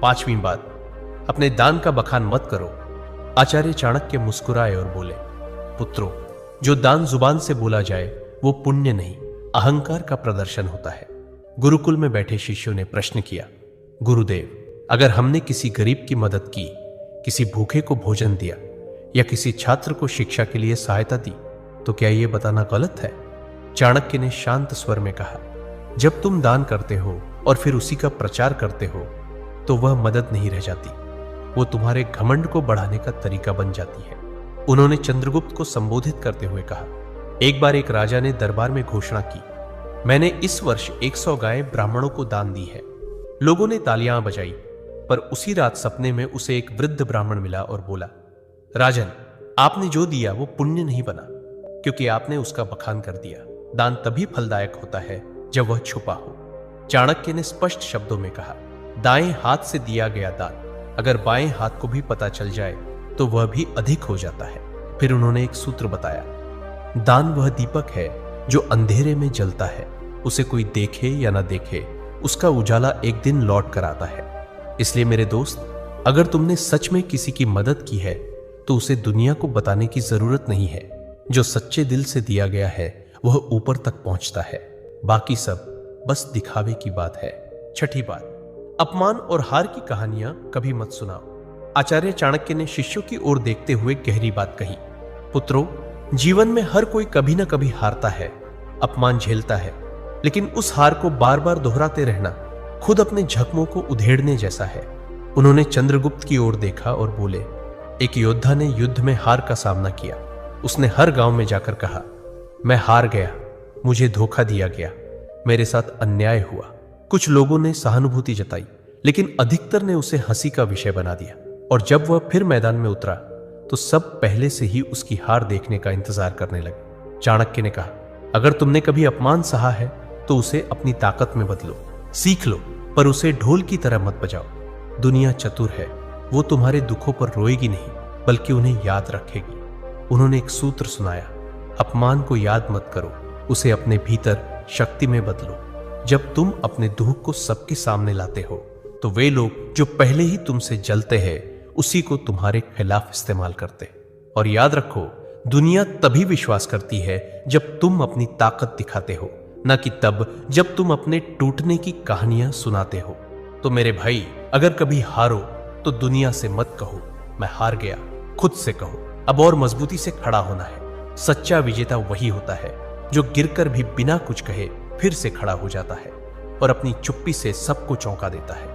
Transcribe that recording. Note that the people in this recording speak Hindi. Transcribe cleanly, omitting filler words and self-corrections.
5वीं बात, अपने दान का बखान मत करो। आचार्य चाणक्य मुस्कुराए और बोले, पुत्रों, जो दान जुबान से बोला जाए वो पुण्य नहीं, अहंकार का प्रदर्शन होता है। गुरुकुल में बैठे शिष्यों ने प्रश्न किया, गुरुदेव, अगर हमने किसी गरीब की मदद की, किसी भूखे को भोजन दिया या किसी छात्र को शिक्षा के लिए सहायता दी, तो क्या यह बताना गलत है? चाणक्य ने शांत स्वर में कहा, जब तुम दान करते हो और फिर उसी का प्रचार करते हो तो वह मदद नहीं रह जाती, वो तुम्हारे घमंड को बढ़ाने का तरीका बन जाती है। उन्होंने चंद्रगुप्त को संबोधित करते हुए कहा, एक बार एक राजा ने दरबार में घोषणा की, मैंने इस वर्ष 100 गायें ब्राह्मणों को दान दी है। लोगों ने तालियां बजाई, पर उसी रात सपने में उसे एक वृद्ध ब्राह्मण मिला और बोला, राजन, आपने जो दिया वो पुण्य नहीं बना, क्योंकि आपने उसका बखान कर दिया। दान तभी फलदायक होता है जब वह छुपा हो। चाणक्य ने स्पष्ट शब्दों में कहा, दाएं हाथ से दिया गया दान अगर बाएं हाथ को भी पता चल जाए तो वह भी अधिक हो जाता है। फिर उन्होंने एक सूत्र बताया, दान वह दीपक है जो अंधेरे में जलता है, उसे कोई देखे या ना देखे, उसका उजाला एक दिन लौट कर आता है। इसलिए मेरे दोस्त, अगर तुमने सच में किसी की मदद की है तो उसे दुनिया को बताने की जरूरत नहीं है। जो सच्चे दिल से दिया गया है वह ऊपर तक पहुंचता है, बाकी सब बस दिखावे की बात है। 6ठी बात, अपमान और हार की कहानियां कभी मत सुनाओ। आचार्य चाणक्य ने शिष्यों की ओर देखते हुए गहरी बात कही, पुत्रों, जीवन में हर कोई कभी ना कभी हारता है, अपमान झेलता है, लेकिन उस हार को बार बार दोहराते रहना खुद अपने जख्मों को उधेड़ने जैसा है। उन्होंने चंद्रगुप्त की ओर देखा और बोले, एक योद्धा ने युद्ध में हार का सामना किया। उसने हर गांव में जाकर कहा, मैं हार गया, मुझे धोखा दिया गया, मेरे साथ अन्याय हुआ। कुछ लोगों ने सहानुभूति जताई, लेकिन अधिकतर ने उसे हंसी का विषय बना दिया। और जब वह फिर मैदान में उतरा तो सब पहले से ही उसकी हार देखने का इंतजार करने लगे। चाणक्य ने कहा, अगर तुमने कभी अपमान सहा है तो उसे अपनी ताकत में बदलो, सीख लो, पर उसे ढोल की तरह मत बजाओ। दुनिया चतुर है, वो तुम्हारे दुखों पर रोएगी नहीं, बल्कि उन्हें याद रखेगी। उन्होंने एक सूत्र सुनाया, अपमान को याद मत करो, उसे अपने भीतर शक्ति में बदलो। जब तुम अपने दुख को सबके सामने लाते हो तो वे लोग जो पहले ही तुमसे जलते हैं उसी को तुम्हारे खिलाफ इस्तेमाल करते। और याद रखो, दुनिया तभी विश्वास करती है जब तुम अपनी ताकत दिखाते हो, न कि तब जब तुम अपने टूटने की कहानियां सुनाते हो। तो मेरे भाई, अगर कभी हारो तो दुनिया से मत कहो मैं हार गया, खुद से कहो अब और मजबूती से खड़ा होना है। सच्चा विजेता वही होता है जो गिरकर भी बिना कुछ कहे फिर से खड़ा हो जाता है और अपनी चुप्पी से सबको चौंका देता है।